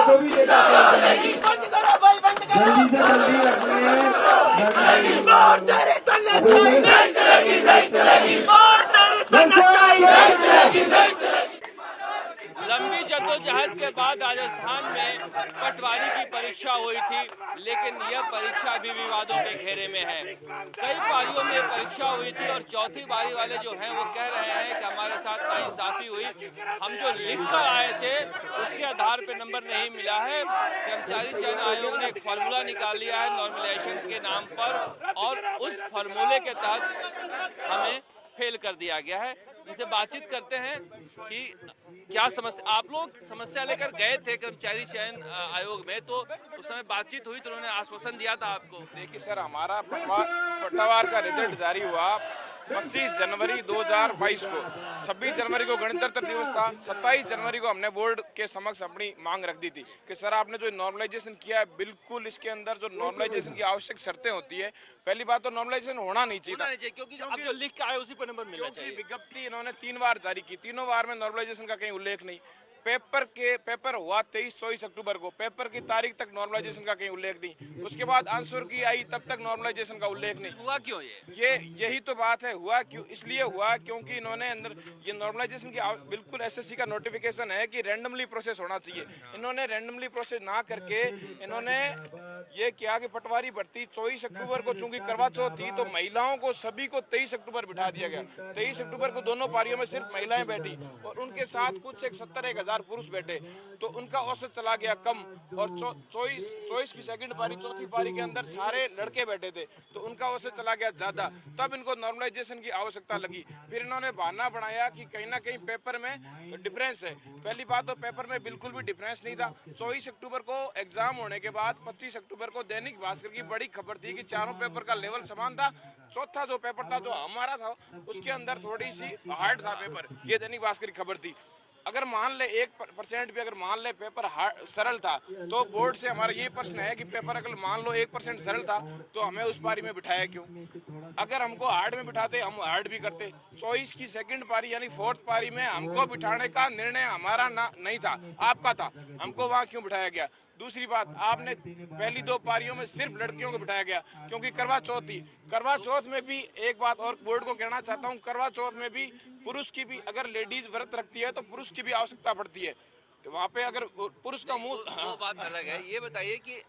को भी जल्दी से जल्दी लंबी जद्दोजहद के बाद राजस्थान में पटवारी की परीक्षा हुई थी, लेकिन यह परीक्षा भी विवादों के घेरे में है। कई पारियों में परीक्षा हुई थी और चौथी बारी वाले जो हैं वो कह रहे हैं कि हमारे साथ नाइंसाफी हुई, हम जो लिख कर आए थे उसके आधार पर नंबर नहीं मिला है। कर्मचारी चयन आयोग ने एक फार्मूला निकाल लिया है नॉर्मलाइजेशन के नाम पर, और उस फार्मूले के तहत हमें फेल कर दिया गया है। इनसे बातचीत करते हैं कि क्या समस्या, आप लोग समस्या लेकर गए थे कर्मचारी चयन आयोग में, तो उस समय बातचीत हुई तो उन्होंने आश्वासन दिया था आपको? देखिए सर, हमारा पटवार का रिजल्ट जारी हुआ 25 जनवरी 2022 को। 26 जनवरी को गणतंत्र दिवस था। 27 जनवरी को हमने बोर्ड के समक्ष अपनी मांग रख दी थी कि सर आपने जो नॉर्मलाइजेशन किया है, बिल्कुल इसके अंदर जो नॉर्मलाइजेशन की आवश्यक शर्तें होती है, पहली बात तो नॉर्मलाइजेशन होना नहीं चाहिए, क्योंकि अब जो लिख के आए उसी पर नंबर मिलना चाहिए। विज्ञप्ति इन्होंने 3 बार जारी की, तीनों बार में नॉर्मलाइजेशन का कहीं उल्लेख नहीं। पेपर हुआ 23-24 अक्टूबर को, पेपर की तारीख तक नॉर्मलाइजेशन का कहीं उल्लेख नहीं। उसके बाद आंसर की आई, तब तक नॉर्मलाइजेशन का उल्लेख नहीं हुआ। क्यों यही तो बात है, हुआ क्यों? इसलिए हुआ क्योंकि इन्होंने अंदर ये नॉर्मलाइजेशन की बिल्कुल एसएससी का नोटिफिकेशन है कि रैंडमली प्रोसेस होना चाहिए। इन्होंने रैंडमली प्रोसेस ना करके इन्होंने ये किया कि पटवारी भर्ती 24 अक्टूबर को चूंकि करवा चौथ थी, तो महिलाओं को सभी को 23 अक्टूबर बिठा दिया गया। 23 अक्टूबर को दोनों पारियों में सिर्फ महिलाएं बैठी और उनके साथ कुछ 70-1,000 पुरुष बैठे, तो उनका औसत चला गया कम। और 24 की सेकंड पारी, चौथी पारी के अंदर सारे लड़के बैठे थे, तो उनका औसत चला गया ज्यादा। तब इनको नॉर्मलाइजेशन की आवश्यकता लगी। फिर इन्होंने बहाना बनाया कि कहीं ना कहीं पेपर में डिफरेंस है। पहली बात तो पेपर में बिल्कुल भी डिफरेंस नहीं था। 24 अक्टूबर को एग्जाम होने के बाद 25 अक्टूबर को दैनिक भास्कर की बड़ी खबर थी कि चारों पेपर का लेवल समान था। चौथा जो पेपर था, जो हमारा था, उसके अंदर थोड़ी सी हार्ड था पेपर। ये दैनिक भास्कर की खबर थी। अगर मान ले 1% भी अगर मान ले पेपर सरल था, तो बोर्ड से हमारा ये प्रश्न है कि पेपर अगर मान लो 1% सरल था, तो हमें उस पारी में बिठाया क्यों? अगर हमको हार्ड में बिठाते, हम हार्ड भी करते। 24 की सेकंड पारी यानी 4th पारी में हमको बिठाने का निर्णय हमारा नहीं था, आपका था। हमको वहां क्यों बिठाया गया? दूसरी बात, आपने पहली 2 पारियों में सिर्फ लड़कियों को बिठाया गया क्योंकि करवा चौथ थी। करवा चौथ में भी एक बात और बोर्ड को कहना चाहता हूँ, करवा चौथ में भी पुरुष की भी अगर लेडीज व्रत रखती है तो पुरुष की भी आवश्यकता पड़ती है। तो वहाँ पे अगर पुरुष का मुंह, वो बात अलग है। ये बताइए कि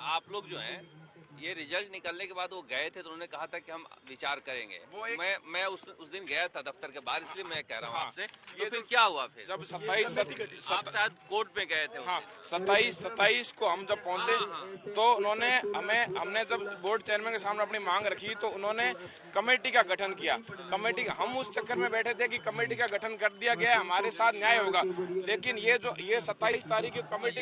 आप लोग जो हैं, ये रिजल्ट निकलने के बाद वो गए थे तो उन्होंने कहा था कि हम विचार करेंगे। मैं उस दिन गया था दफ्तर के बाहर, इसलिए मैं कह रहा हूँ आपसे। तो फिर क्या हुआ? फिर जब 27 आप शायद कोर्ट में गए थे। हाँ, 27 को हम जब पहुंचे, तो उन्होंने हमने जब बोर्ड चेयरमैन के सामने अपनी मांग रखी, तो उन्होंने कमेटी का गठन किया। कमेटी, हम उस चक्कर में बैठे थे कि कमेटी का गठन कर दिया गया, हमारे साथ न्याय होगा। लेकिन ये 27 तारीख की कमेटी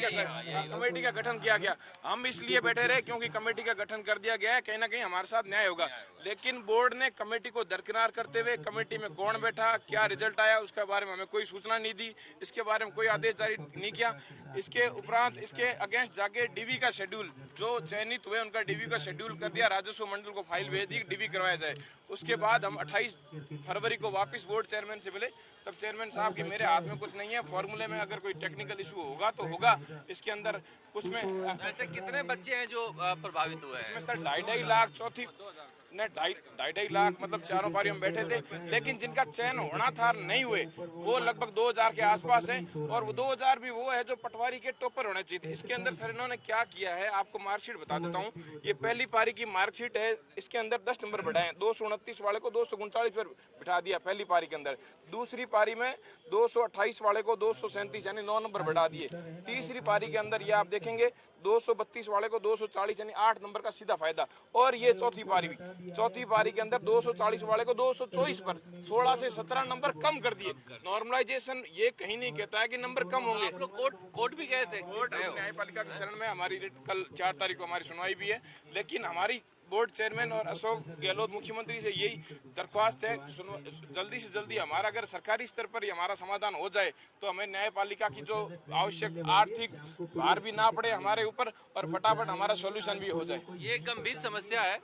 का गठन किया गया। हम इसलिए बैठे रहे क्योंकि कमेटी का गठन कर दिया गया है, कहीं ना कहीं हमारे साथ न्याय होगा। लेकिन बोर्ड ने कमेटी को दरकिनार करते हुए, कमेटी में कौन बैठा, क्या रिजल्ट आया, उसके बारे में हमें कोई सूचना नहीं दी, इसके बारे में कोई आदेश जारी नहीं किया। इसके उपरांत इसके अगेंस्ट जाके डीवी का शेड्यूल, जो चयनित हुए उनका डीवी का शेड्यूल कर दिया, राजस्व मंडल को फाइल भेज दी, डीवी करवाया जाए। उसके बाद हम 28 फरवरी को वापस बोर्ड चेयरमैन से मिले। तब चेयरमैन साहब कि मेरे हाथ में कुछ नहीं है, फॉर्मूले में अगर कोई टेक्निकल इशू होगा तो होगा, इसके अंदर उसमें ऐसे कितने बच्चे हैं जो प्रभावित हुए हैं? इसमें सर 2.5 लाख, चौथी ने 2.5 लाख, मतलब चारों पारियों में बैठे थे। लेकिन जिनका चयन होना था नहीं हुए, वो लगभग 2000 के आसपास है। और वो 2000 भी वो है जो पटवारी के टॉपर होने चाहिए थे। इसके अंदर सर इन्होंने क्या किया है, आपको मार्कशीट बता देता हूँ। ये पहली पारी की मार्कशीट है, इसके अंदर 10 नंबर बढ़ाए। 229 वाले को 239 पर बिठा दिया पहली पारी के अंदर। दूसरी पारी में 228 वाले को 237 यानी 9 नंबर बढ़ा दिए। तीसरी पारी के अंदर ये आप देखेंगे 232 वाले को 240 यानी 8 नंबर का सीधा फायदा। और ये चौथी पारी के अंदर 240 वाले को 224 पर 16 से 17 नंबर कम कर दिए। नॉर्मलाइजेशन ये कहीं नहीं कहता है कि नंबर कम होंगे। आप लोग कोर्ट भी गए थे? कोर्ट न्यायपालिका की शरण में हमारी कल 4 तारीख को हमारी सुनवाई भी है। लेकिन हमारी बोर्ड चेयरमैन और अशोक गहलोत मुख्यमंत्री से यही दरख्वास्त है, जल्दी से जल्दी हमारा अगर सरकारी स्तर पर ही हमारा समाधान हो जाए तो हमें न्यायपालिका की जो आवश्यक आर्थिक भार भी ना पड़े हमारे ऊपर और फटाफट हमारा सॉल्यूशन भी हो जाए। ये गंभीर समस्या है।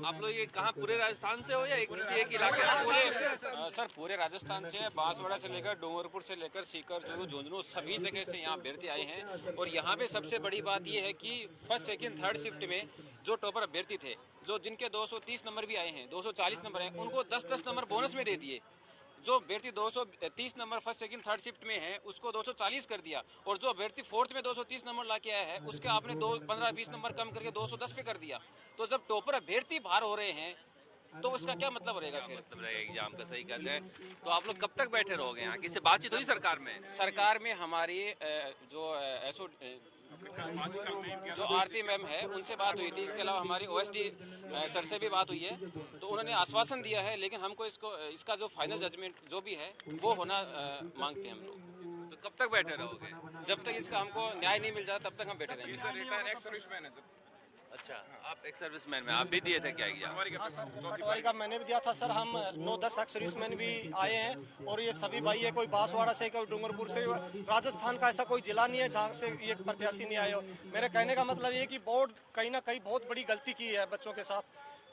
आप लोग ये कहाँ, पूरे राजस्थान से हो या किसी एक इलाके से? सर पूरे राजस्थान से, बांसवाड़ा से लेकर डूंगरपुर से लेकर सीकर, चूरू, झुंझुनू सभी जगह से यहाँ अभ्यर्थी आए हैं। और यहाँ पे सबसे बड़ी बात ये है कि फर्स्ट सेकंड थर्ड शिफ्ट में जो टॉपर अभ्यर्थी थे, जो जिनके 230 नंबर भी आए हैं, 240 नंबर हैं, उनको 10-10 नंबर बोनस में दे दिए। जो अभ्यर्थी 230 number first second third shift में है उसको 240 कर दिया, और जो अभ्यर्थी फोर्थ में 230 नंबर लाके आया है उसके आपने 15-20 नंबर कम करके 210 पे कर दिया। तो जब टॉपर अभ्यर्थी बाहर हो रहे हैं तो उसका क्या मतलब रहेगा? फिर मतलब रहेगा एग्जाम का, सही कहते हैं। तो आप लोग कब तक बैठे रहोगे यहाँ? किसी बातचीत हुई सरकार में? सरकार में हमारी जो एसओ जो आरती मैम है उनसे बात हुई थी। इसके अलावा हमारी ओएसडी सर से भी बात हुई है, तो उन्होंने आश्वासन दिया है, लेकिन हमको इसका जो फाइनल जजमेंट जो भी है वो होना मांगते हैं हम लोग। तो कब तक बैठे रहोगे? जब तक इसका हमको न्याय नहीं मिल जाता तब तक हम बैठे रहेंगे। अच्छा, आप एक सर्विसमैन में, आप भी दिए थे क्या एग्जाम? पटवारी का मैंने भी दिया था सर। हम 9-10 एक्स सर्विसमैन भी आए हैं और ये सभी भाई है, कोई बांसवाड़ा से, कोई डूंगरपुर से। राजस्थान का ऐसा कोई जिला नहीं है जहाँ से ये प्रत्याशी नहीं आए हो। मेरे कहने का मतलब ये कि बोर्ड कहीं ना कहीं बहुत बड़ी गलती की है बच्चों के साथ,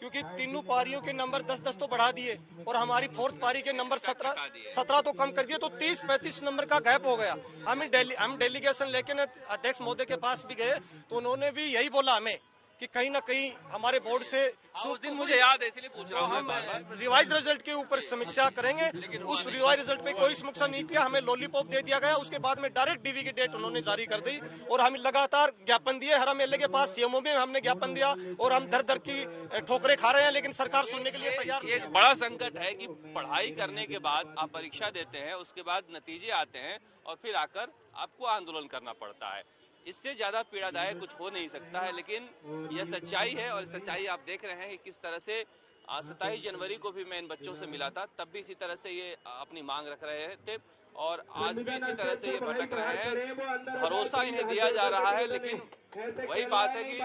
क्योंकि तीनों पारियों के नंबर 10-10 तो बढ़ा दिए और हमारी फोर्थ पारी के नंबर 17 तो कम कर दिए, तो 30-35 नंबर का गैप हो गया। हम डेलीगेशन लेके अध्यक्ष महोदय के पास भी गए तो उन्होंने भी यही बोला हमें कि कहीं ना कहीं हमारे बोर्ड से उस दिन मुझे याद है, इसलिए पूछ रहा हूँ। हम रिवाइज रिजल्ट के ऊपर समीक्षा करेंगे। उस रिवाइज रिजल्ट में कोई समीक्षा नहीं किया, हमें लॉलीपॉप दे दिया गया। उसके बाद में डायरेक्ट डीवी की डेट उन्होंने जारी कर दी और हम लगातार ज्ञापन दिए। हर एमएलए के पास, सीएमओ में हमने ज्ञापन दिया और हम दर दर की ठोकरें खा रहे हैं, लेकिन सरकार सुनने के लिए तैयार। एक बड़ा संकट है कि पढ़ाई करने के बाद आप परीक्षा देते हैं, उसके बाद नतीजे आते हैं और फिर आकर आपको आंदोलन करना पड़ता है। इससे ज्यादा पीड़ादायक कुछ हो नहीं सकता है, लेकिन यह सच्चाई है। और सच्चाई आप देख रहे हैं कि किस तरह से 27 जनवरी को भी मैं इन बच्चों से मिला था, तब भी इसी तरह से ये अपनी मांग रख रहे थे और आज भी इसी तरह से ये भटक रहे हैं। भरोसा इन्हें दिया जा रहा है, लेकिन वही बात है कि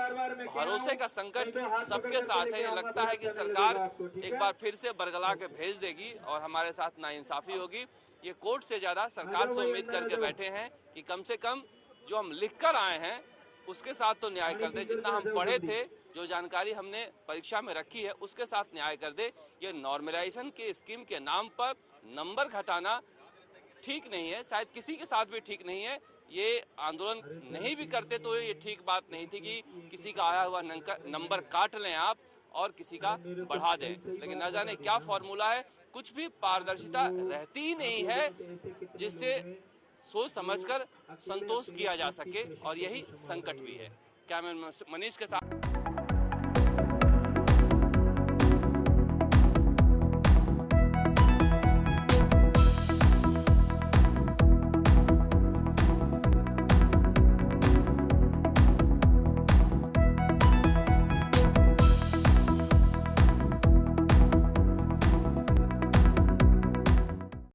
भरोसे का संकट सबके साथ है। ये लगता है कि सरकार एक बार फिर से बरगला के भेज देगी और हमारे साथ नाइंसाफी होगी। ये कोर्ट से ज्यादा सरकार से उम्मीद करके बैठे हैं कि कम से कम जो हम लिख कर आए हैं उसके साथ तो न्याय कर दे। जितना हम पढ़े थे, जो जानकारी हमने परीक्षा में रखी है, उसके साथ न्याय कर दे। ये नॉर्मलाइजेशन के स्कीम के नाम पर नंबर घटाना ठीक नहीं है, शायद किसी के साथ भी ठीक नहीं है। ये आंदोलन नहीं भी करते तो ये ठीक बात नहीं थी कि किसी का आया हुआ नंबर काट लें आप और किसी का बढ़ा दें। लेकिन न जाने क्या फॉर्मूला है, कुछ भी पारदर्शिता रहती ही नहीं है जिससे सोच समझकर संतोष किया जा सके, और यही संकट भी है। कैमरामैन मनीष के साथ